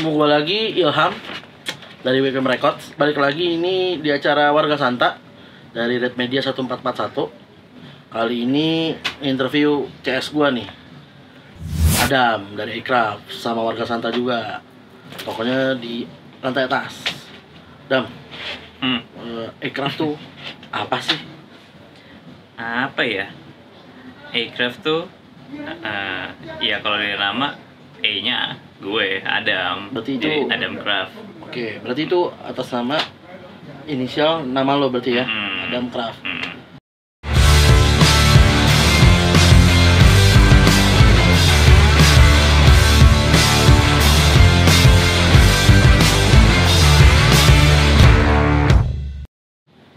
Ketemu gue lagi, Ilham dari WPM Records. Balik lagi ini di acara Warga Santa dari Red Media 1441. Kali ini interview CS gue nih, Adam dari Aircraft sama Warga Santa juga. Pokoknya di lantai atas. Dam, Aircraft tuh apa sih? Apa ya? Aircraft tuh ya kalau dari nama E-nya gue Adam. Berarti itu jadi Adam Craft. Oke, berarti itu atas nama inisial nama lo berarti ya? Adam Craft.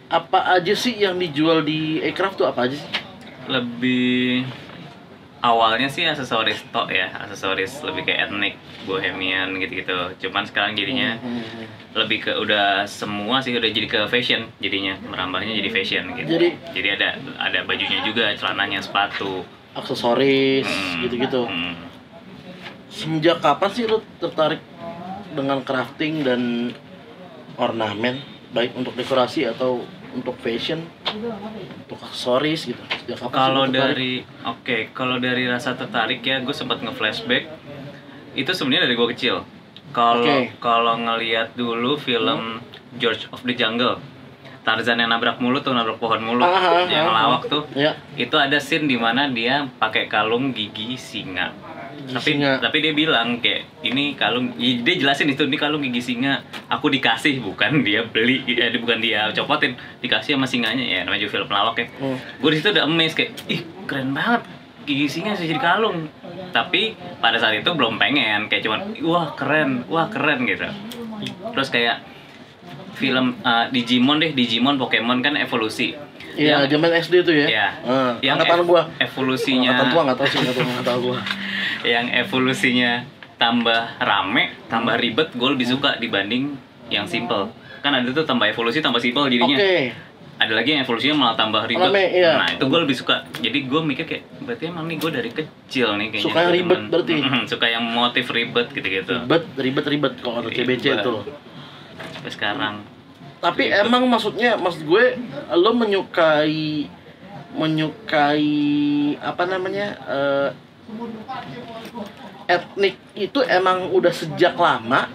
Apa aja sih yang dijual di Aircraft tuh apa aja sih? Lebih awalnya sih aksesoris tok ya, aksesoris lebih kayak etnik, bohemian gitu-gitu. Cuman sekarang jadinya lebih ke udah semua sih, udah jadi ke fashion jadinya, merambahnya jadi fashion gitu. Jadi ada bajunya juga, celananya, sepatu, aksesoris gitu-gitu. Semenjak kapan sih lo tertarik dengan crafting dan ornamen, baik untuk dekorasi atau untuk fashion, untuk aksesoris gitu? Kalau dari rasa tertarik ya, gue sempat nge-flashback itu sebenarnya dari gue kecil. Kalau ngelihat dulu film George of the Jungle, Tarzan yang nabrak pohon mulu, yang lawak tuh, itu ada scene di mana dia pakai kalung gigi singa. Tapi dia bilang kayak ini kalung, dia jelasin itu ini kalung gigi singa, aku dikasih, bukan dia beli, bukan dia copotin, dikasih sama singanya ya, namanya juga film pelawak ya. Gue di situ udah amazed kayak, ih keren banget gigi singa bisa jadi kalung. Tapi pada saat itu belum pengen, kayak cuman wah keren gitu. Terus kayak film Digimon Pokemon kan evolusi. Iya, zaman SD tuh ya. Iya. Yang angkatan gua. Evolusinya. Angkatan tua nggak tahu sih, nggak tahu gua. Yang evolusinya tambah rame, tambah ribet, gue lebih suka dibanding yang simple. Kan ada tuh tambah evolusi, tambah simple jadinya. Ada lagi yang evolusinya malah tambah ribet. Nah itu gue lebih suka. Jadi gue mikir kayak, berarti emang nih gue dari kecil nih kayaknya. Suka yang ribet berarti. Suka yang motif ribet gitu-gitu. Ribet kalau ada CBC tuh. Sampai sekarang. Tapi ribet. Emang maksud gue, lo menyukai apa namanya? Etnik itu emang udah sejak lama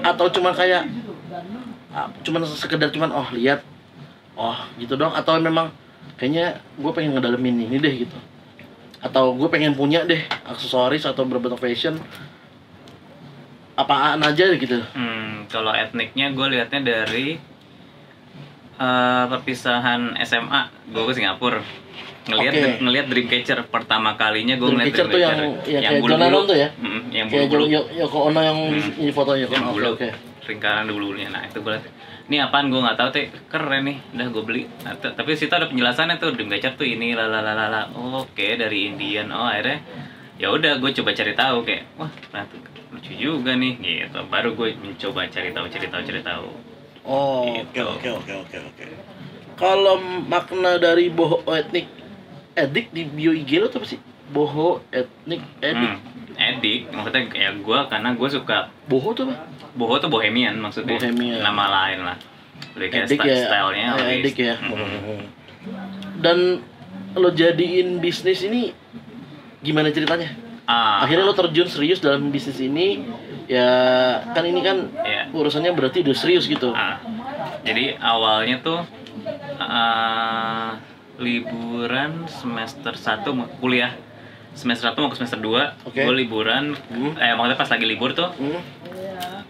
atau cuma kayak sekedar lihat gitu dong, atau memang kayaknya gue pengen ngedalemin ini deh gitu, atau gue pengen punya deh aksesoris atau berbentuk fashion apaan aja gitu. Kalau etniknya gue lihatnya dari perpisahan SMA gue ke Singapura. Ngelihat Dreamcatcher pertama kalinya gue ngeliat Dreamcatcher tuh yang bulu-bulu tuh ya, yang bulu-bulu Yoko Ono yang ini fotonya yang bulu lingkaran bulu-bulunya. Nah itu gue liat, ini apaan gue nggak tahu teh, keren nih, udah gue beli. Nah, tapi situ ada penjelasannya tuh, Dreamcatcher tuh ini oke, dari Indian. Akhirnya ya udah gue coba cari tahu kayak wah ternyata lucu juga nih gitu, baru gue mencoba cari tahu. Oke. Kalau makna dari boho etnik edik di bio IG lo tuh apa sih? Boho etnik edik. Edik maksudnya ya karena gue suka. Boho tuh apa? Boho tuh bohemian maksudnya. Nama lain lah. Lebih kayak stylenya edik ya. Dan lo jadiin bisnis ini gimana ceritanya? Akhirnya lo terjun serius dalam bisnis ini. Ya kan ini kan urusannya berarti udah serius gitu. Jadi awalnya tuh liburan semester 1 kuliah, semester 1 mau ke semester 2, gue liburan, maksudnya pas lagi libur tuh,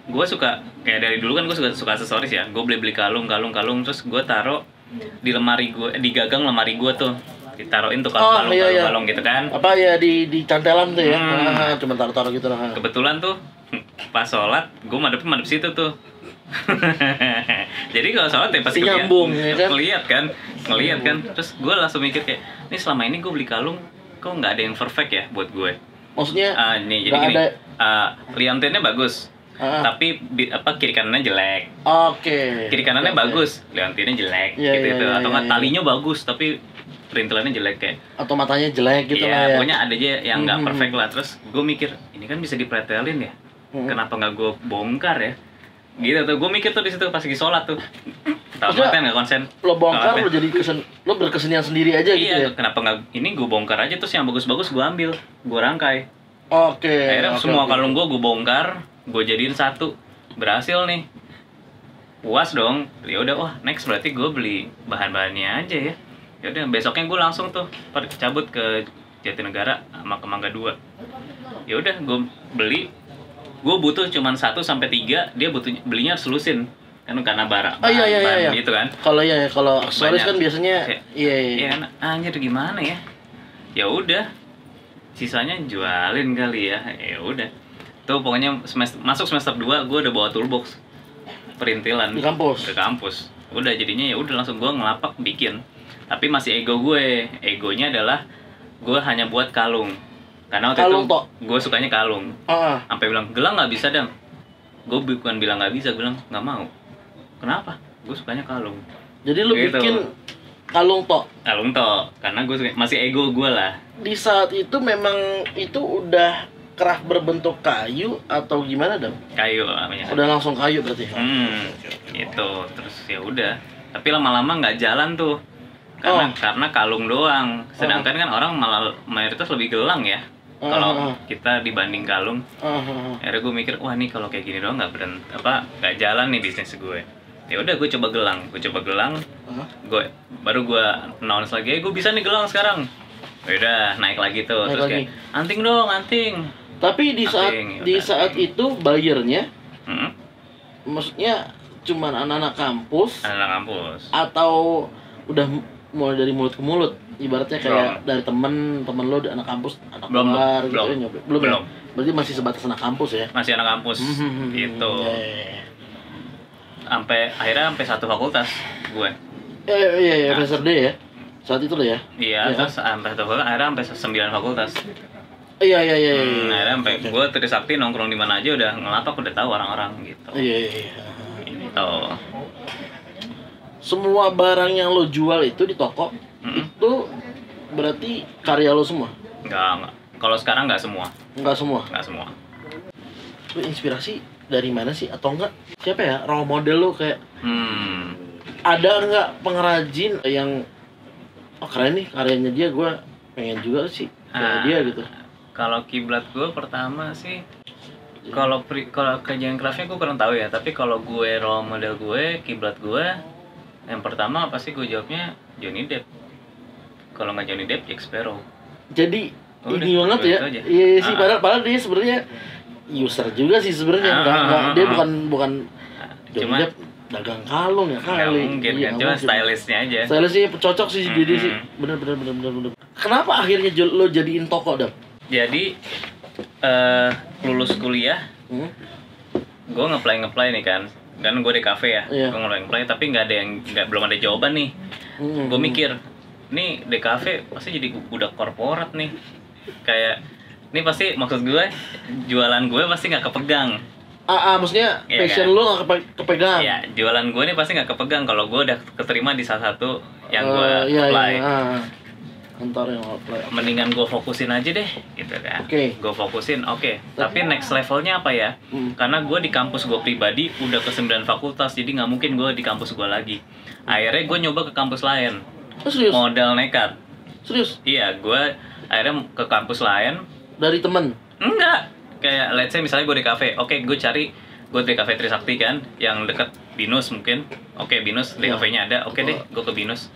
gue suka, kayak dari dulu kan gue suka aksesoris ya, gue beli kalung, terus gue taruh di lemari gue, di gagang lemari gue tuh, ditaruhin tuh kalung gitu kan. Apa ya, di cantelan tuh ya, cuma taruh gitu lah. Kebetulan tuh, pas sholat, gue madep situ tuh. Jadi kalau sholat ya pasti nyambung, ngeliat kan, terus gue langsung mikir kayak, ini selama ini gue beli kalung, kok nggak ada yang perfect ya buat gue. Maksudnya? Jadi gini, liontinnya bagus, tapi kiri kanannya jelek. Kiri kanannya bagus, liontinnya jelek, gitu. Atau nggak talinya bagus, tapi perintilannya jelek kayak. Atau matanya jelek gitu lah ya. Pokoknya ada aja yang nggak perfect lah. Terus gue mikir, ini kan bisa dipretelin ya. kenapa nggak gue bongkar ya? Gitu tuh, gue mikir tuh di situ pas lagi sholat tuh. Tahu kan nggak konsen? Lo bongkar, lo jadi lo berkesenian sendiri aja gitu ya? Iya, kenapa nggak ini gue bongkar aja terus yang bagus-bagus gue ambil, gue rangkai. Akhirnya semua kalung gue bongkar, gue jadiin satu, berhasil nih. Puas dong, ya udah, wah next berarti gue beli bahan-bahannya aja ya. Ya udah besoknya gue langsung tuh cabut ke Jatinegara sama ke Mangga 2. Ya udah gue beli, gue butuh cuman 1 sampai 3, dia butuh belinya harus lusin kan karena barang iya. gitu kan. Kalau aksesoris kan biasanya iya. Anjir gimana ya? Ya udah, sisanya jualin kali ya. Ya udah. Tuh pokoknya masuk semester 2 gue udah bawa toolbox perintilan ke kampus. Udah jadinya ya udah langsung gue ngelapak bikin. Tapi masih egonya adalah gue hanya buat kalung. Karena waktu itu gue sukanya kalung. Sampai bilang, "Gelang nggak bisa, Dam." Gue bukan bilang nggak bisa, gue bilang nggak mau. Kenapa? Gue sukanya kalung. Jadi lu gitu. Bikin kalung tok, karena gue masih ego gue lah. Di saat itu memang itu udah craft berbentuk kayu atau gimana, Dam? Kayu namanya. Udah langsung kayu berarti. Gitu. Terus ya udah. Tapi lama-lama nggak jalan tuh. Karena kalung doang. Sedangkan kan orang malah mayoritas lebih gelang ya. Kalau kita dibanding kalung. Akhirnya gue mikir, wah nih kalau kayak gini doang nggak jalan nih bisnis gue. Ya udah gue coba gelang. Baru gue announce lagi, gue bisa nih gelang sekarang. Udah naik lagi tuh, terus kayak anting dong, anting. Tapi di saat itu bayarnya, maksudnya cuman anak-anak kampus. Atau udah mulai dari mulut ke mulut, ibaratnya kayak dari temen lo, anak kampus, anak luar gitu. Belum. Berarti masih sebatas anak kampus ya? Masih anak kampus, gitu. Akhirnya sampai 1 fakultas gue. Iya, Profesor D ya. Saat itu loh ya. Iya, terus sampai 1 fakultas, akhirnya sampai 9 fakultas. Iya. Akhirnya sampai gue Trisakti nongkrong di mana aja udah ngelapak, udah tahu orang-orang gitu. Iya. Gitu. Semua barang yang lo jual itu di toko, itu berarti karya lo semua? Enggak. Kalau sekarang nggak semua. Nggak semua? Nggak semua. Lo inspirasi dari mana sih? Atau enggak, siapa ya role model lo kayak? Ada nggak pengrajin yang keren nih karyanya dia, gue pengen juga sih kayak dia gitu? Kalau kiblat gue pertama sih, kalau kerjaan craftnya gue kurang tahu ya. Tapi kalau gue role model gue, kiblat gue, yang pertama pasti gue jawabnya Johnny Depp. Kalau nggak Johnny Depp, Jack Sparrow. Jadi ini banget ya. Iya sih, padahal dia sebenarnya user juga sih sebenarnya. Dia bukan Johnny Depp dagang kalung ya kali. Nggak mungkin kan, cuma stylistnya aja. Stylistnya cocok sih jadi sih. Bener. Kenapa akhirnya lo jadiin toko, Dam? Jadi lulus kuliah, gue ngeplay nih kan gue di kafe ya, gue ngeplay tapi belum ada jawaban nih. Gue mikir, nih di kafe pasti jadi budak korporat nih, kayak ini pasti maksud gue jualan gue pasti nggak kepegang. Maksudnya passion kan? Lo nggak kepegang? Ya, jualan gue nih pasti nggak kepegang kalau gue udah keterima di salah satu yang gue apply. Kantor yang apply. Mendingan gue fokusin aja deh, gitu kan. Gue fokusin, tapi next levelnya apa ya? Karena gue di kampus gue pribadi udah ke 9 fakultas, jadi nggak mungkin gue di kampus gue lagi. Akhirnya gue nyoba ke kampus lain. Serius? Modal nekat. Serius? Iya, gue akhirnya ke kampus lain. Dari temen? Enggak. Kayak let's say misalnya gue di kafe, gue di kafe Trisakti kan, yang deket Binus mungkin. Binus di kafenya ada, deh, gue ke Binus.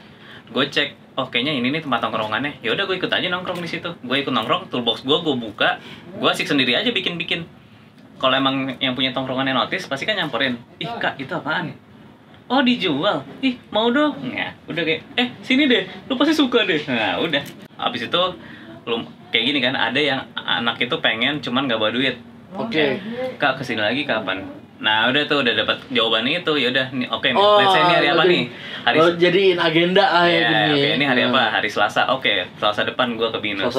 Gue cek, kayaknya ini nih tempat nongkrongannya. Ya udah gue ikut aja nongkrong di situ. Gue ikut nongkrong, toolbox gue buka, gue asik sendiri aja bikin. Kalau emang yang punya tongkrongannya notice, pasti kan nyamperin. Ih kak, itu apaan? Oh dijual. Ih mau dong. Ya udah kayak, sini deh, lu pasti suka deh. Nah udah. Abis itu kayak gini kan, ada yang anak itu pengen cuman nggak bawa duit. Kak kesini lagi kapan? Nah udah tuh udah dapat jawabannya itu. Ya udah let's say ini hari apa nih? Jadiin agenda ini hari apa? Hari Selasa. Selasa depan gue ke Binus.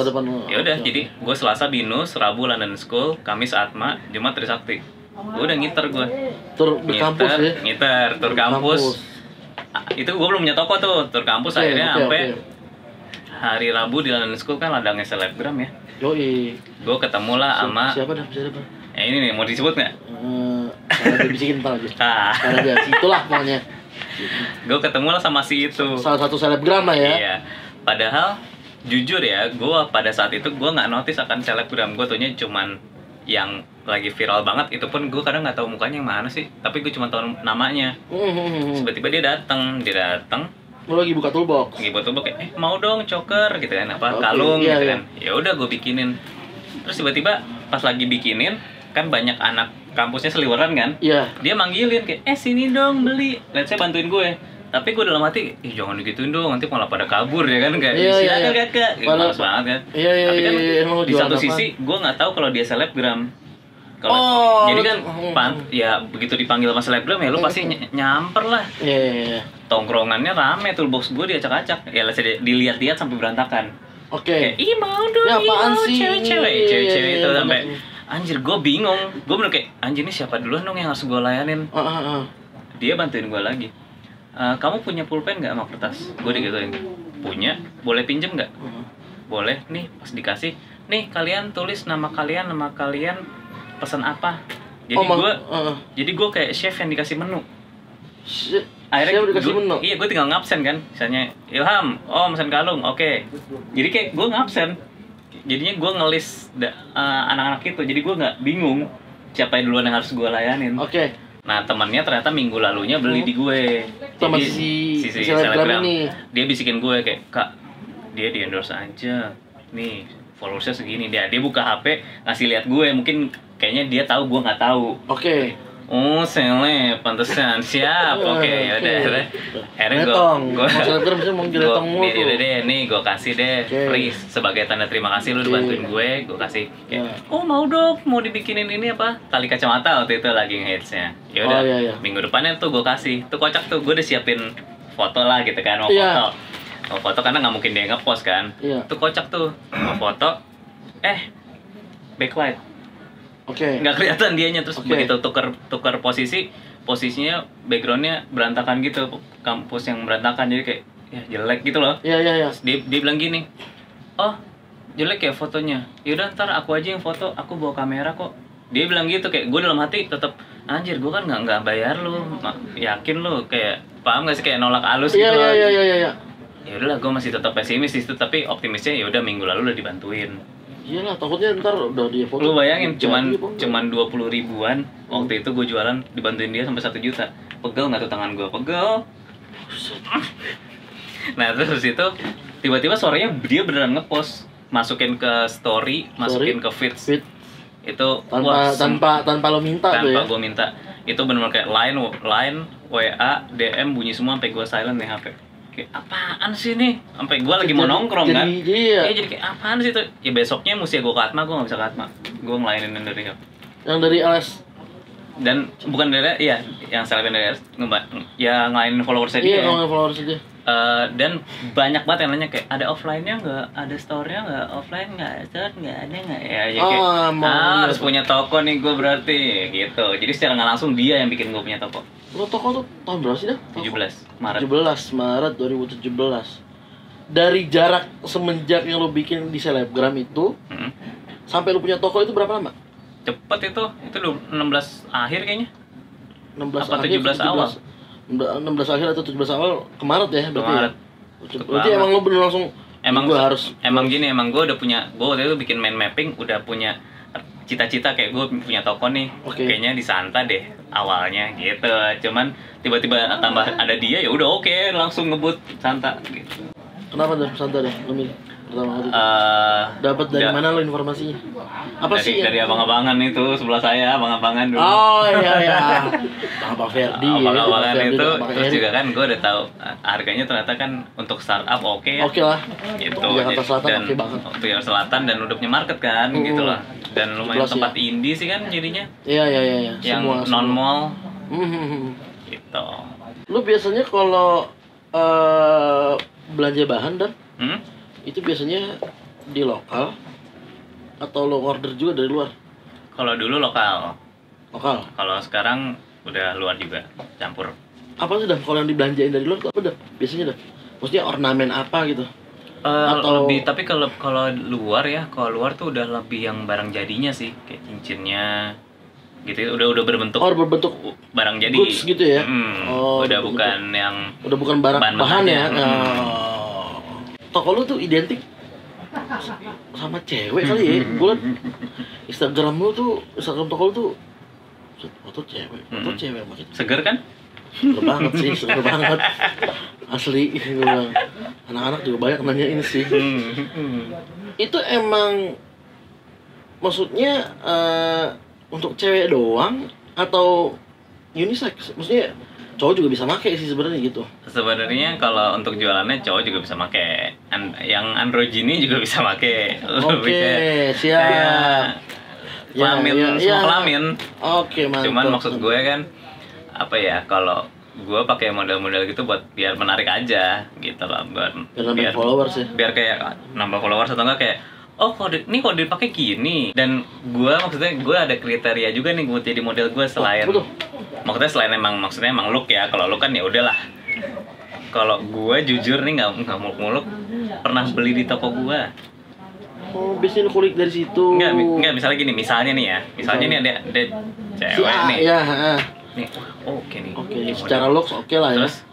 Ya udah, jadi gue Selasa Binus, Rabu London School, Kamis Atma, Jumat Trisakti. Gue udah ngiter gue. Tur kampus ya? Ngiter, tur kampus. Itu gue belum punya toko tuh, tur kampus akhirnya sampai hari Rabu di London School kan ladangnya selebgram ya. Yoi. Gue ketemu lah sama siapa? Ya ini nih, mau disebut nggak? Karena dia bisikin ntar aja. Ah, Karena dia itulah pokoknya. gue ketemu lah sama si itu. Salah satu selebgram lah ya. Iya. Padahal jujur ya, gue pada saat itu gue nggak notice akan selebgram. Gue taunya cuman yang lagi viral banget. Itu pun gue kadang nggak tahu mukanya yang mana sih. Tapi gue cuma tahu namanya. Tiba-tiba dia datang. Lu lagi buka toolbox. Lagi buat tuh kayak, mau dong choker gitu kan, apa Oke, kalung iya, gitu iya. kan. Ya udah gue bikinin. Terus tiba-tiba pas lagi bikinin kan banyak anak kampusnya seliweran kan. Iya. Dia manggilin kayak, sini dong beli. Let's say bantuin gue. Tapi gue dalam hati, jangan digituin dong, nanti malah pada kabur ya kan. Kayak, Iya, iya, silakan iya. kakak. Males banget kan. Iya, iya, Tapi kan iya, emang di jualan satu apaan? sisi gue nggak tahu kalau dia selebgram. Jadi kan ya begitu dipanggil sama selebgram ya lu pasti nyamper lah. Iya. Tongkrongannya rame tuh, box gue diacak-acak. Ya let's say dilihat-lihat sampai berantakan. Oke. Kayak, mau dong, Ya, apaan mau sih? cewek-cewek Iya, itu iya, sampai bener. anjir gue bingung. Gue bener kayak anjir ini siapa duluan dong yang harus gue layanin. Dia bantuin gue lagi. Kamu punya pulpen nggak sama kertas? Gue digituin. Punya. Boleh pinjem nggak? Boleh. Nih pas dikasih. Nih kalian tulis nama kalian pesan apa. Jadi gue kayak chef yang dikasih menu. Akhirnya dikasih menu. Iya, gue tinggal ngabsen kan. Misalnya Ilham, mesen kalung, oke. Jadi kayak gue ngabsen. Jadinya gue ngelis anak-anak itu. Jadi gue nggak bingung siapa yang duluan yang harus gue layanin. Oke. Nah temannya ternyata minggu lalunya beli di gue. Sama Jadi si si selebgram ini. dia bisikin gue kayak, kak dia di endorse aja. Nih followersnya segini. Dia buka HP ngasih lihat gue. Mungkin kayaknya dia tahu gue nggak tahu. Oke. Oh, seleb, pantesan. Siap. Oke, yaudah. Akhirnya gue selebgram sih mau diletong mulu tuh. deh, nih gue kasih deh free sebagai tanda terima kasih lu dibantuin gue kasih kayak, mau dong, mau dibikinin ini apa? Tali kacamata waktu itu lagi ngehitsnya. Ya udah, minggu depannya tuh gue kasih. Tuh kocak tuh, gue udah siapin foto lah gitu kan, mau foto. Mau foto karena nggak mungkin dia ngepost kan. Tuh kocak tuh, mau foto. Backlight. Nggak kelihatan dianya, terus begitu tukar posisinya backgroundnya berantakan gitu, kampus yang berantakan jadi kayak ya jelek gitu loh. Iya. Dia bilang gini, jelek ya fotonya, yaudah ntar aku aja yang foto, aku bawa kamera kok. Dia bilang gitu, kayak gue dalam hati tetap anjir, gue kan nggak bayar lu, yakin lu, kayak paham nggak sih, kayak nolak halus gitu loh. Iya. Ya udahlah, gue masih tetap pesimis di situ, tapi optimisnya ya udah minggu lalu udah dibantuin. Iyalah, takutnya ntar udah dia foto. Lu bayangin cuman 20 ribuan waktu itu gue jualan, dibantuin dia sampai 1 juta. Pegel nggak tuh tangan gue? Pegel. Nah terus itu tiba-tiba sorenya dia beneran ngepost, masukin ke story, masukin ke feeds. Itu tanpa lo minta tuh ya. Tanpa gue minta. Itu bener-bener kayak line, WA, DM bunyi semua sampai gue silent nih HP. Kayak apaan sih nih? Sampai gue lagi mau nongkrong kan? Iya. Jadi kayak apaan sih tuh? Ya besoknya mesti gue ke Atma, gue nggak bisa ke Atma. Gue ngelainin dari yang dari LS. Dan bukan dari yang selebgram dari LS, ya ngelainin followersnya dia. Iya, ngelainin followersnya dia. Dan banyak banget yang nanya kayak ada offline-nya nggak, ada store-nya nggak, offline nggak, store nggak ada nggak ya, kayak harus punya toko nih gue berarti gitu. Jadi secara nggak langsung dia yang bikin gue punya toko. Lo toko tuh tahun berapa sih dah? 17 Maret 2017. Dari jarak semenjak yang lo bikin di selebgram itu sampai lo punya toko itu berapa lama? Cepet itu 16 akhir kayaknya. 16 apa akhir, 17 awal? 16 akhir atau 17 awal ke Maret ya berarti. Maret. Ya? Berarti emang lo bener langsung emang gue udah punya, gue waktu itu bikin mind mapping, udah punya cita-cita kayak gue punya toko nih. Kayaknya di Santa deh awalnya gitu. Cuman tiba-tiba tambah ada dia, ya udah oke, langsung ngebut Santa gitu. Kenapa tuh Santa deh lo milih pertama kali? Dapat dari mana lo informasinya? Dari abang-abangan itu sebelah saya, abang-abangan dulu. Oh iya. Abang Ferdi. Abang-abangan itu terus juga kan gue udah tahu harganya ternyata kan untuk startup oke ya. Oke lah. Gitu. Jakarta Selatan dan oke banget. Jakarta Selatan dan udah punya market kan gitu loh. Dan lumayan tempat indie sih kan jadinya. Iya. Yang non mall. Gitu. Lu biasanya kalau belanja bahan dan itu biasanya di lokal atau lo order juga dari luar? Kalau dulu lokal. Kalau sekarang udah luar juga, campur. Apa sih dah kalau yang dibelanjain dari luar tuh apa dah? Biasanya dah. Maksudnya ornamen apa gitu? Atau lebih, tapi kalau luar ya, kalau luar tuh udah lebih yang barang jadinya sih, kayak cincinnya, gitu, udah berbentuk berbentuk barang jadi goods gitu ya. Udah bukan yang udah bukan bahan ya. Toko lu tuh identik sama cewek kali ya. Gue liat Instagram toko lu tuh foto cewek maksudnya. Seger kan? Seger banget sih, seger banget. Asli, gue bilang. Anak-anak juga banyak nanyain sih. Itu emang maksudnya untuk cewek doang atau unisex? Maksudnya cowok juga bisa pakai sih sebenarnya gitu. Sebenarnya kalau untuk jualannya cowok juga bisa pakai. Yang androgyny juga bisa pakai. Oke, siap. Kelamin, semua kelamin. Oke, mantap. Cuman maksud gue kan apa ya, kalau gue pakai model-model gitu buat biar menarik aja gitu lah, biar followers ya. Biar kayak nambah followers atau enggak kayak kok dipakai gini. Dan gue maksudnya gue ada kriteria juga nih buat jadi model gue selain maksudnya emang look ya. Kalau look kan ya udahlah. Kalau gue jujur nih nggak muluk-muluk pernah beli di toko gue. Biasanya lu kulik dari situ. Enggak, misalnya nih ya. Misalnya nih ada cewek nih. Iya, nih, oke nih. Oke, secara looks oke lah ya. Terus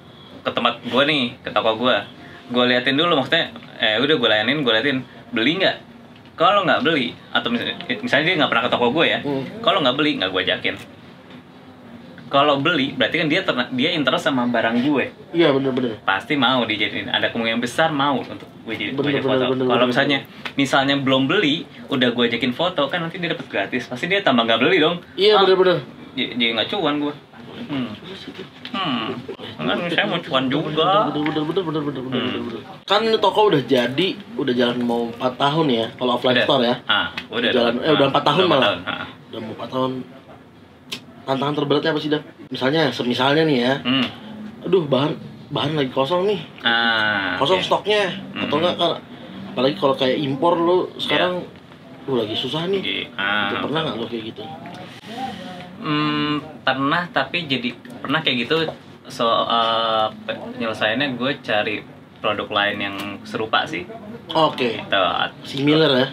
ke tempat gue nih, ke toko gue liatin dulu, maksudnya udah gue liatin, beli nggak? Kalau nggak beli, atau misalnya dia nggak pernah ke toko gue ya, kalau nggak beli nggak gue ajakin. Kalau beli berarti kan dia interest sama barang gue. Iya, bener. Pasti mau dijadiin, ada kemungkinan besar mau untuk gue jadi foto. Kalau misalnya belum beli, udah gue ajakin foto, kan nanti dia dapat gratis, pasti dia tambah nggak beli dong. Iya, bener. Jadi nggak cuan gue. Kan saya mau cuan juga. Bener. Kan ini toko udah jalan mau 4 tahun ya, kalau offline store ya. Udah jalan, udah 4 tahun malah. Udah mau 4 tahun. Tantangan terberatnya apa sih, Dan? Misalnya nih ya. Aduh, bahan lagi kosong nih. Kosong stoknya. Atau enggak kan, apalagi kalau kayak impor lo sekarang lagi susah nih. Itu pernah nggak lo kayak gitu? Pernah, tapi pernah kayak gitu. Penyelesaiannya gue cari produk lain yang serupa sih. Oke. Gitu. Similar ya.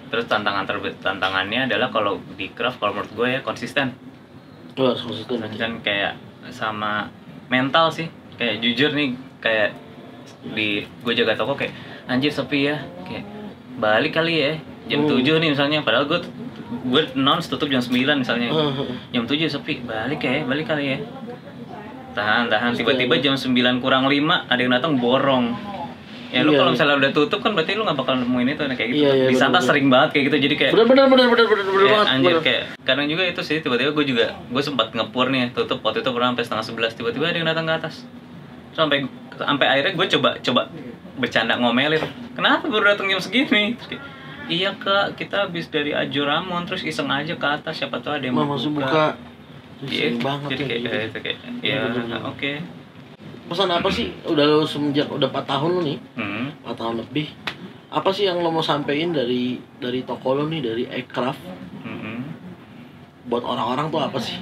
Terus tantangannya adalah kalau di craft, kalau menurut gue ya konsisten. Konsisten kayak sama mental sih. Kayak jujur nih, kayak gue jaga toko kayak anjir sepi ya, kayak balik kali ya jam 7 nih misalnya, padahal gue tutup jam 9 misalnya. Jam 7 sepi, balik kali ya. Tahan, tiba-tiba jam 9 kurang 5 ada yang datang borong. Ya lu kalau misalnya udah tutup kan berarti lu nggak bakal nemuin itu kayak gitu. Di Santa sering banget kayak gitu, jadi kayak bener banget. Anjir, kayak kadang juga itu sih, tiba-tiba gue sempat ngepur nih, tutup waktu itu pernah sampai 10:30, tiba-tiba ada yang datang ke atas. Sampai akhirnya gue coba bercanda ngomelin, kenapa baru datang jam segini? Terus kayak, iya kak, kita habis dari Ajo Ramon, terus iseng aja ke atas, siapa tahu ada yang mau buka. Iya, jadi kayak ya oke. Pesan apa sih udah 4 tahun lo nih? 4 tahun lebih. Apa sih yang lo mau sampein dari toko lo nih, dari Aircraft? Buat orang-orang tuh apa sih?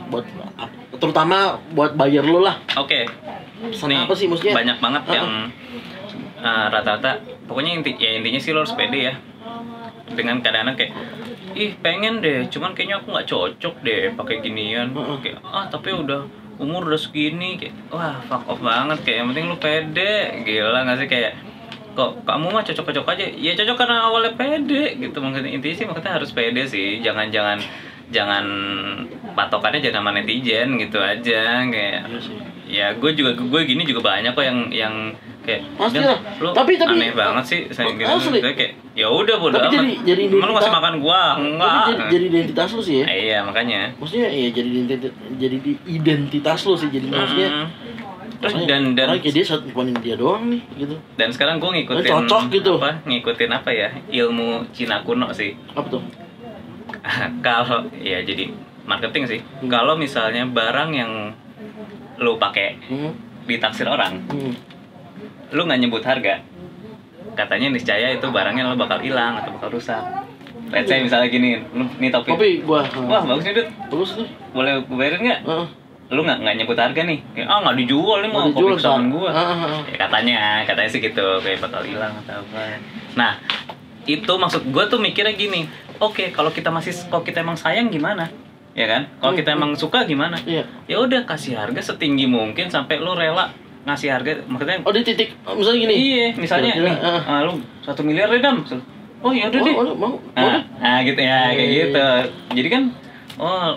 Terutama buat buyer lo lah. Oke. Pesan apa sih maksudnya? Banyak banget yang rata-rata, pokoknya intinya sih lo harus pede ya. Dengan kadang-kadang kayak pengen deh, cuman kayaknya aku nggak cocok deh pakai ginian. Kayak tapi umur udah segini, kayak wah fuck off banget, kayak yang penting lu pede. Gila nggak sih, kayak kok kamu mah cocok aja. Ya cocok karena awalnya pede gitu. Maksudnya intinya sih harus pede sih. Jangan patokannya jangan sama netizen gitu aja. Kayak ya gue gini juga banyak kok yang kayak pasti lah. Tapi aneh banget sih saya gitu. Kayak ya udah bodo amat. Jadi lu masih makan gua enggak. Tapi jadi identitas lu sih ya. Iya, makanya. Maksudnya jadi identitas lu sih, jadi maksudnya. Terus dan kayak dia dia doang nih gitu. Dan sekarang gua ngikutin cocok gitu. Ngikutin apa ya? Ilmu Cina kuno sih. Apa tuh? Kalau ya jadi marketing sih. Kalau misalnya barang yang lu pakai ditaksir orang, lu nggak nyebut harga, katanya niscaya itu barangnya lo bakal hilang atau bakal rusak. Let's say misalnya gini, nih topi gua wah bagus nih Dut, bagus nih, boleh gue bayarin nggak? Lu nggak nyebut harga nih, nggak dijual nih, mau kopi pesanan gua. Ya, katanya sih gitu, kayak bakal hilang atau apa. Nah itu maksud gua tuh mikirnya gini, oke, kalau kita emang sayang gimana? ya kan? Kalau kita emang suka gimana? Iya. Ya udah kasih harga setinggi mungkin sampai lu rela ngasih harga, maksudnya Oh, di titik misalnya gini. iya, misalnya nih, lu 1 miliar deh Dam. Oh ya udah deh. Mau. Nah, gitu ya, kayak Iya. gitu. Jadi kan,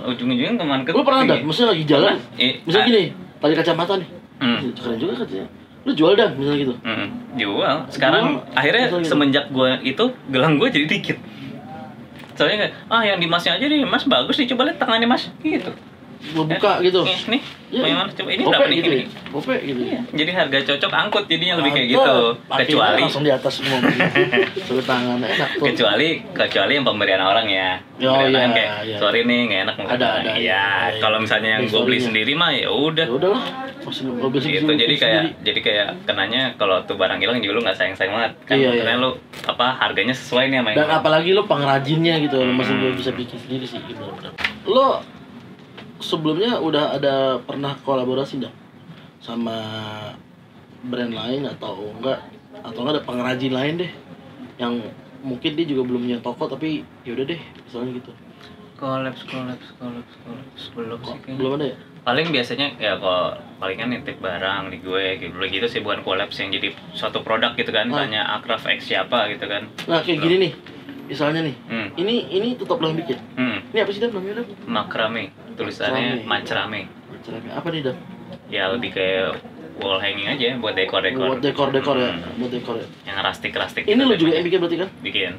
ujung-ujungnya kemana ke? Lu pernah dah, misalnya lagi jalan, misalnya gini, tali kacamata nih. Keren juga katanya. Lu jual dah, misalnya gitu. Jual. Sekarang akhirnya gitu. semenjak gua itu gelang gua jadi dikit. Soalnya kayak, yang di masnya aja nih, Mas bagus nih, coba lihat tangannya Mas, gitu. Gua buka gitu. Nih, Iya, mau yang mana? Coba ini Gope berapa nih? gitu Ini. ya? Gope gitu. Iya, jadi harga cocok angkut jadinya lebih kayak Mantap. gitu. Pakai Kecuali langsung di atas semua. Suruh tangan enak tuh. kecuali yang pemberian orang ya. Oh, Pemberian iya, orang kayak, iya. sorry nih nggak enak mau Ada, iya. iya. Kalau misalnya yang gue beli Story-nya. sendiri mah ya udah. Ya udahlah. Masih mobil Gitu. Jadi kayak kenanya kalau tuh barang hilang juga lu nggak sayang banget kan, Iya, iya. karena lu harganya sesuai nih sama yang Dan apalagi lo pengrajinnya gitu, masih belum bisa bikin sendiri sih gitu. Lo sebelumnya udah ada pernah kolaborasi enggak sama brand lain atau enggak ada pengrajin lain deh yang mungkin dia juga belum punya toko tapi yaudah deh misalnya gitu. Kolaps belum sih kayaknya. Belum ada ya? Paling biasanya ya kalau palingan nitip barang di gue gitu sih, bukan kolaps yang jadi suatu produk gitu kan, misalnya Akraf X siapa gitu kan. Nah kayak gini nih misalnya nih, ini tetap lo yang bikin. Ini apa sih Dan namanya Dan? Makrame, tulisannya macrame. Macrame apa nih Dan? Ya lebih kayak wall hanging aja buat dekor. Buat dekor ya, buat dekor ya. Yang rustic Ini gitu lo juga temanya. yang bikin berarti kan? Bikin.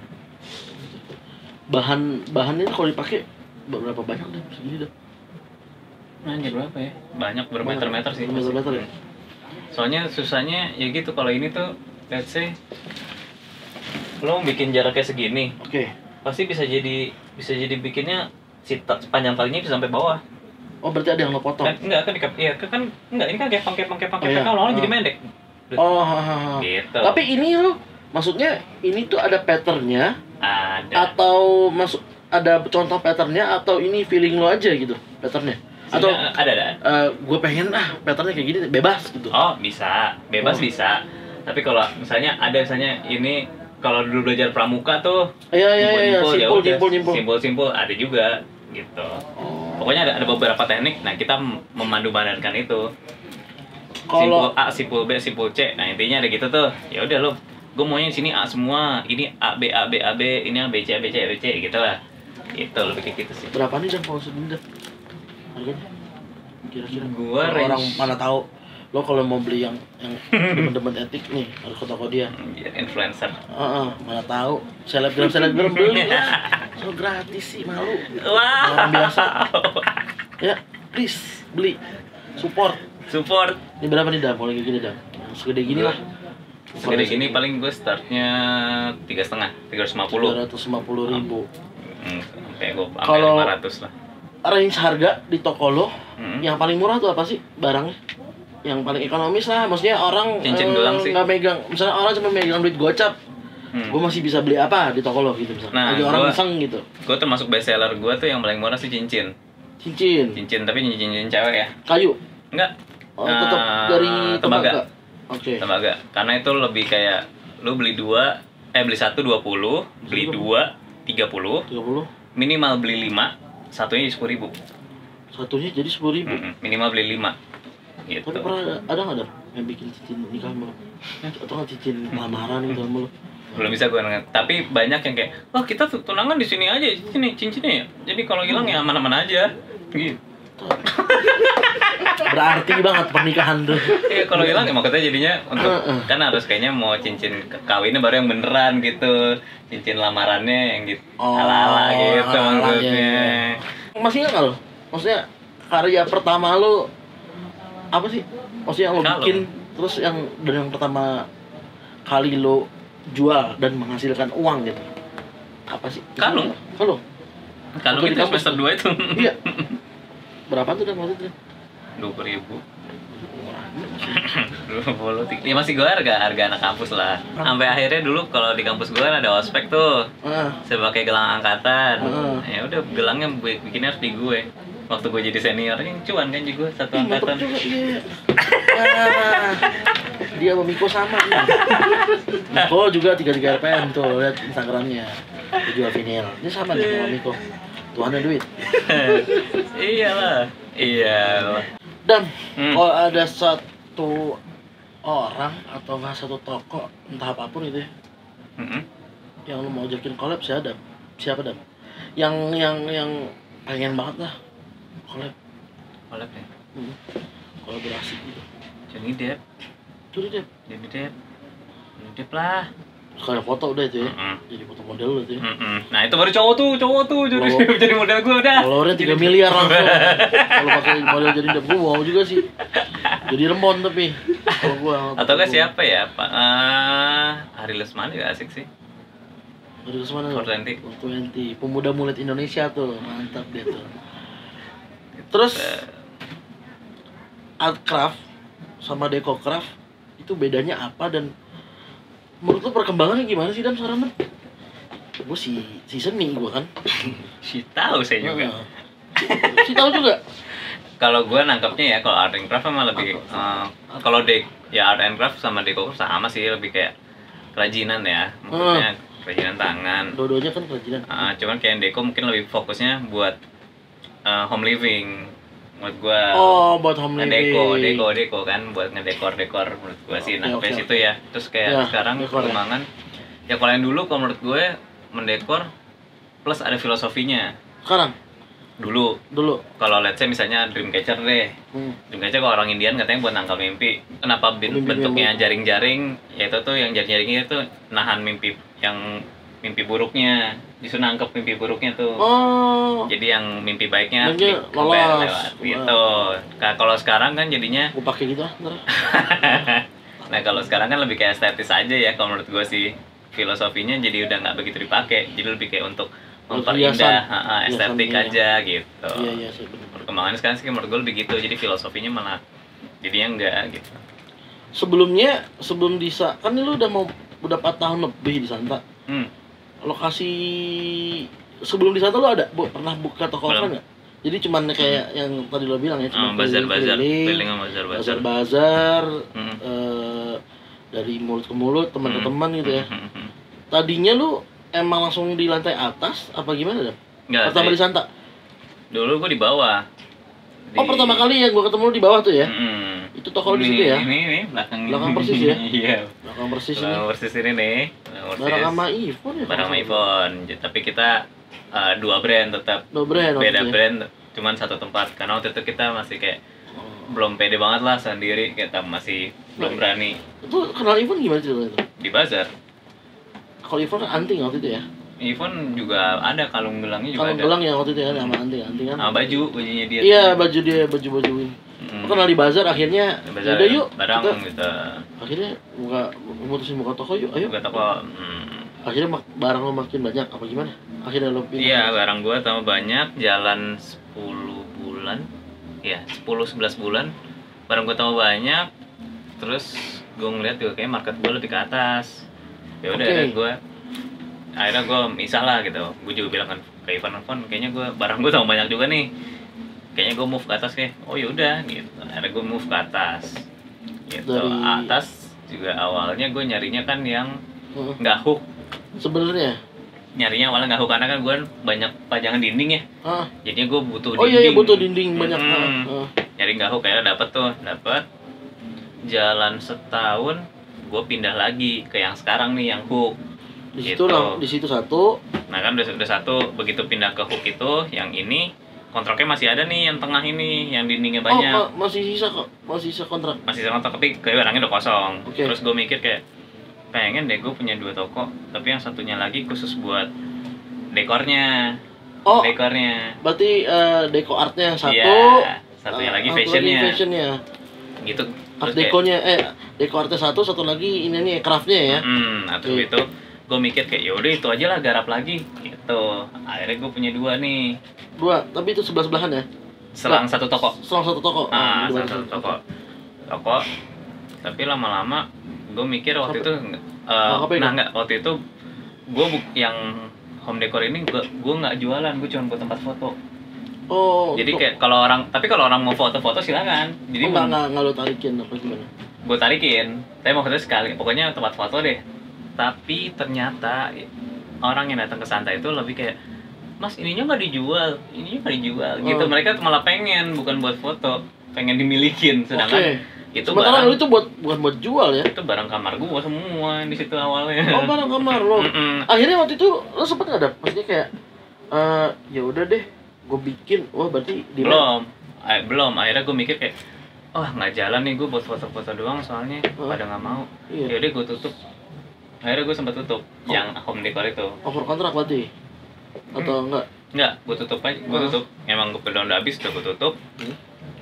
Bahannya kalau dipakai berapa banyak Dan? Segini Dan? Anjir berapa ya? Banyak bermeter-meter sih. Bermeter-meter ya? Soalnya susahnya ya gitu, kalau ini tuh let's say lo bikin jaraknya segini, Oke. pasti bisa jadi bikinnya panjang talinya bisa sampai bawah. Oh berarti ada yang lo potong? Enggak enggak, ini kan kayak Oh, iya. kalau jadi pendek. Oh, Gitu. Tapi ini lo, maksudnya ini tuh ada patternnya Ada. atau ada contoh patternnya atau ini feeling lo aja gitu patternnya? Atau Ada. gue pengen patternnya kayak gini bebas gitu. Oh bisa, bebas bisa. Tapi kalau misalnya ini kalau dulu belajar pramuka tuh, Iya, simpul ada juga gitu. Pokoknya ada beberapa teknik. Nah kita memandu-mandankan itu. Simpul A, simpul B, simpul C. Nah intinya ada gitu tuh. Ya udah lo, gue maunya sini A semua, ini A B, ini A B C gitu lah. Itu lebih kayak gitu sih. Berapa nih Dan kalau segini Dan? Harganya? Kira-kira. Gua orang range- mana tahu lo kalau mau beli yang demen-demen etik nih harus ke toko dia. Biar influencer. Mana tahu selebgram beli lah. So gratis sih malu. Wah. Orang biasa. Ya, please beli. Support. Ini berapa nih Dan? Kalau kayak gini Dan? Yang segede gini lah. Segede gini paling gue startnya 350. 350.000. Sampai gue sampai Kalau 500 lah. Range harga di toko lo yang paling murah tuh apa sih barangnya? Yang paling ekonomis lah, maksudnya orang Cincin gelang sih. nggak megang, misalnya orang cuma megang duit gocap, gue masih bisa beli apa di toko lo gitu misalnya. Nah, Lagi orang iseng gitu. Gue termasuk best seller gue tuh yang paling murah sih cincin, tapi cincin cewek ya. Kayu. Enggak. Tetap dari tembaga. Oke. Tembaga. Karena itu lebih kayak lu beli satu 20, beli 2 30, 30. minimal beli 5, satunya 10.000. Satunya jadi 10.000. Minimal beli 5. Gitu. Tapi pernah ada nggak Dan yang bikin cincin nikah sama lo? Atau nggak cincin lamaran gitu sama lo? Belum bisa gue ngerti. Tapi banyak yang kayak, kita tunangan di sini aja, cincinnya ya. Jadi kalau hilang ya mana-mana aja. Gitu. Berarti banget pernikahan tuh. Iya, kalau hilang ya makanya jadinya untuk kan harus kayaknya mau cincin kawinnya baru yang beneran gitu. Cincin lamarannya yang gitu. Ala-ala gitu maksudnya. Masih ingat nggak lo? Maksudnya karya pertama lo apa sih? Maksudnya yang lo bikin terus yang pertama kali lo jual dan menghasilkan uang gitu. Apa sih? Kalung. Kalung Itu semester 2 itu. Iya. Berapa tuh Dan waktu itu? 20.000. 20. Ya masih gue harga anak kampus lah. Sampai akhirnya dulu kalau di kampus gue kan ada ospek tuh. Sebagai gelang angkatan. Ya udah gelangnya bikinnya harus di gue. Waktu gue jadi senior, yang cuan kan juga satu angkatan. Juga, iya. Dia sama Miko sama nih. Miko juga 33 RPM tuh, lihat Instagramnya. Dia jual vinil. Ini sama nih sama Miko. Tuhannya duit. Iyalah. Dan kalau ada satu orang atau nggak satu toko entah apapun itu ya, yang lu mau ajakin collab siapa Dan? Yang pengen banget lah collab ya. Kolaborasi gitu. Johnny Depp lah. Sekalian foto udah itu ya. Jadi foto model lu itu ya. Nah itu baru cowok tuh jadi model gue udah. Followernya 3 miliar langsung. Kalau pakai model jadi Depp gue mau juga sih. Jadi rembon tapi kalau gua. Atau nggak siapa ya Pak? Ari Lesmana juga asik sih. Ari Lesmana. 420. Pemuda mulut Indonesia tuh mantap dia tuh. Terus art craft sama deco craft itu bedanya apa dan menurut lu perkembangannya gimana sih Dan sekarang Dan? Gue si seni gue kan. Si tahu saya juga. Si tahu juga. Kalau gue nangkapnya ya kalau art and craft sama lebih kalau art and craft sama deco sama sih, lebih kayak kerajinan ya, maksudnya kerajinan tangan. Dua-duanya kan kerajinan. Cuman kayak deco mungkin lebih fokusnya buat home living. Menurut gue buat home living. Deko kan buat ngedekor menurut gue sih. Nah, sampai situ ya. Terus kayak sekarang perkembangan ya kalau yang dulu kalau menurut gue mendekor plus ada filosofinya. Sekarang? Dulu kalau let's say misalnya Dreamcatcher deh. Dreamcatcher kalau orang Indian katanya buat nangkal mimpi. Kenapa bentuknya jaring-jaring? Ya itu tuh yang jaring-jaringnya itu nahan mimpi buruknya, justru nangkep mimpi buruknya tuh. Jadi yang mimpi baiknya lewat gitu. Nah, kalau sekarang kan jadinya gue pakai gitu Nah kalau sekarang kan lebih kayak estetis aja ya kalau menurut gue sih. Filosofinya jadi udah nggak begitu dipakai, jadi lebih kayak untuk memperindah estetik aja gitu. Iya sih benar. Perkembangannya sekarang sih menurut gue lebih gitu, jadi filosofinya malah jadinya enggak gitu. Sebelum Disa kan lu udah 4 tahun lebih di Santa. Lokasi sebelum di Santa lu pernah buka toko offline nggak? Jadi cuman kayak yang tadi lo bilang ya, cuma bazar-bazar, bazar-bazar, dari mulut ke mulut, teman ke teman gitu ya. Tadinya lu emang langsung di lantai atas apa gimana Dan? Pertama di Santa? Dulu gua di bawah. Pertama kali yang gua ketemu lu di bawah tuh ya? Itu toko lu di situ ya? Ini belakang persis ya? Iya. Belakang persis ini nih. Barang sama iPhone ya? Barang sama iPhone. Tapi kita 2 brand tetap. Beda brand, cuman satu tempat. Karena waktu itu kita masih kayak belum pede banget lah sendiri, kita masih belum berani. Itu kenal iPhone gimana ceritanya itu? Di bazar. Kalau iPhone kan anting waktu itu ya? iPhone juga ada, kalung gelangnya juga ada. Kalung gelang ya waktu itu ya, sama anting kan? Bajunya dia. Iya, baju-bajuin. Kenal di bazar akhirnya. Udah yuk. Barang gitu. Akhirnya mutusin buka toko yuk, ayo. Buka toko. Akhirnya barang lo makin banyak apa gimana? Akhirnya lo pindah. Iya, barang gua tambah banyak, jalan 10 bulan. Ya, 10-11 bulan. Barang gua tambah banyak. Terus gua ngeliat juga kayak market gua lebih ke atas. Ya udah akhirnya gue misah lah gitu. Gue juga bilang kan ke Ivan, kayaknya barang gue tambah banyak juga nih, kayaknya gue move ke atas kayak yaudah gitu. Akhirnya gue move ke atas gitu. Atas juga awalnya gue nyarinya kan yang nggak hook sebenarnya. Nyarinya awalnya nggak hook karena kan gue banyak pajangan dinding ya. Jadinya gue butuh dinding. Iya butuh dinding banyak. Nyari nggak hook kayaknya dapet jalan setahun, gue pindah lagi ke yang sekarang nih yang hook. Di situ satu. Nah kan udah satu, begitu pindah ke hook itu, yang ini kontraknya masih ada nih, yang tengah ini, yang dindingnya banyak. Masih sisa kontrak. Masih sisa kontrak, tapi kayak barangnya udah kosong. Terus gue mikir kayak pengen deh gue punya 2 toko, tapi yang satunya lagi khusus buat dekornya. Dekornya. Berarti deko artnya satu. Iya, satunya lagi fashionnya. Gitu. Art dekonya deko artnya satu lagi ini nih craftnya ya. Nah terus itu gue mikir kayak yaudah itu aja lah, garap lagi gitu. Akhirnya gue punya 2 nih. 2, tapi itu sebelah-sebelahan ya? Selang satu toko. Selang satu toko. Selang satu toko. Tapi lama-lama gue mikir waktu itu waktu itu gue yang home decor ini gue nggak jualan, gue cuma buat tempat foto. Jadi kayak kalau orang mau foto-foto silakan. Jadi nggak lo tarikin apa gimana? Gue tarikin, tapi maksudnya sekali, pokoknya tempat foto deh. Tapi ternyata orang yang datang ke Santa itu lebih kayak Mas ininya nggak dijual gitu. Mereka malah pengen, bukan buat foto, pengen dimilikin, sedangkan itu sementara barang, lu itu bukan buat jual ya. itu barang kamar gua semua di situ awalnya. Oh, barang kamar lo. Akhirnya waktu itu lo sempet nggak ada maksudnya kayak ya udah deh gue bikin, wah berarti belum, akhirnya gue mikir kayak nggak jalan nih gue buat foto-foto doang, soalnya pada nggak mau. Iya. Yaudah gue tutup, akhirnya gue sempat tutup yang home decor itu. Over kontrak berarti atau enggak? Gue tutup aja, emang gue udah habis, udah gue tutup.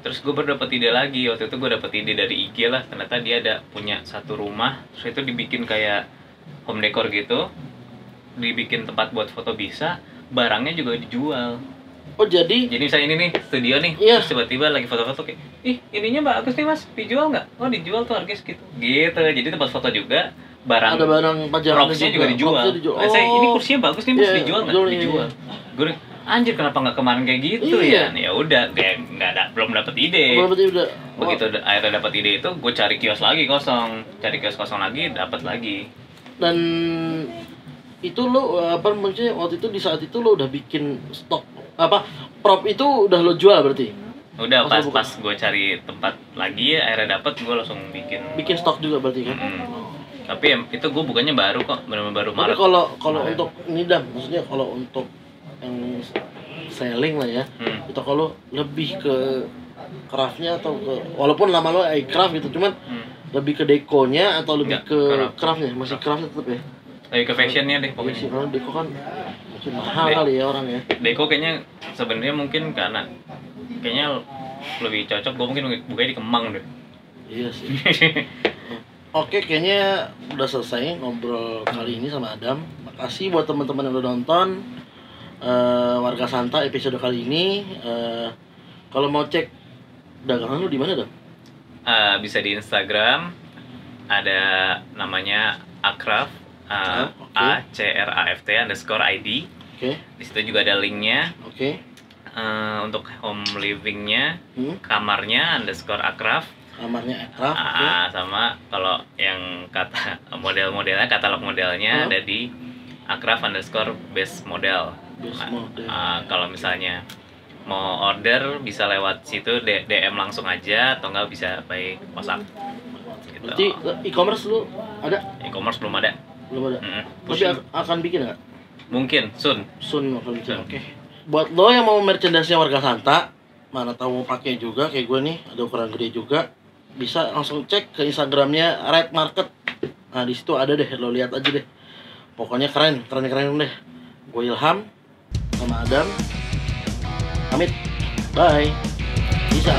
Terus gue baru dapet ide lagi, waktu itu gue dapet ide dari IG lah, ternyata dia ada punya satu rumah, terus itu dibikin kayak home decor gitu, dibikin tempat buat foto bisa, barangnya juga dijual. Oh jadi Misalnya ini nih studio nih, terus tiba-tiba lagi foto-foto kayak, ih ininya bagus nih mas, dijual nggak? Oh dijual tuh harganya segitu. Gitu, jadi tempat foto juga, ada barang props-nya juga dijual. Saya ini kursinya bagus nih mas, dijual nggak? Dijual. Gue anjir kenapa nggak kemarin kayak gitu ya? Ya udah, kayak belum dapet ide. Begitu akhirnya dapet ide itu, gue cari kios kosong lagi, dapat lagi. Dan itu lo maksudnya waktu itu di saat itu lo udah bikin stok prop itu udah lo jual berarti? Udah, pas gue cari tempat lagi akhirnya dapet, gue langsung bikin stok juga berarti kan? Tapi itu gue bukannya baru kok, benar-benar baru Maret. Tapi kalau untuk ini maksudnya kalau untuk yang selling lah ya, itu kalau lebih ke craftnya atau ke, walaupun nama lo iCraft gitu, cuman lebih ke dekonya atau lebih ke craftnya? Masih craftnya tetap ya? Lebih ke fashionnya deh pokoknya. Karena deko kan mungkin mahal kali ya orang ya. Deko kayaknya sebenarnya mungkin karena kayaknya lebih cocok gue mungkin bukanya di Kemang deh. Iya sih. Oke, kayaknya udah selesai ngobrol kali ini sama Adam. Makasih buat teman-teman yang udah nonton Warga Santa episode kali ini. Kalau mau cek dagangan lu di mana, Dam? Bisa di Instagram, ada namanya Akraft, ACRAFT_ID. Di situ juga ada linknya. Untuk home livingnya, kamarnya _Akraft. Kamarnya Akraft. Sama kalau yang kata model-modelnya, katalog modelnya ada di Akraft_base model. Kalau misalnya mau order bisa lewat situ, DM langsung aja atau enggak bisa by WhatsApp. Gitu. Berarti e-commerce lu ada? E-commerce belum ada. Tapi akan bikin nggak? Mungkin soon akan bikin. Oke. Buat lo yang mau merchandise-nya Warga Santa, mana tahu mau pakai juga kayak gue nih, ada ukuran gede juga, bisa langsung cek ke Instagramnya Red Market. Nah di situ ada deh, lo lihat aja deh. Pokoknya keren deh. Gue Ilham sama Adam. Pamit. Bye. Bisa.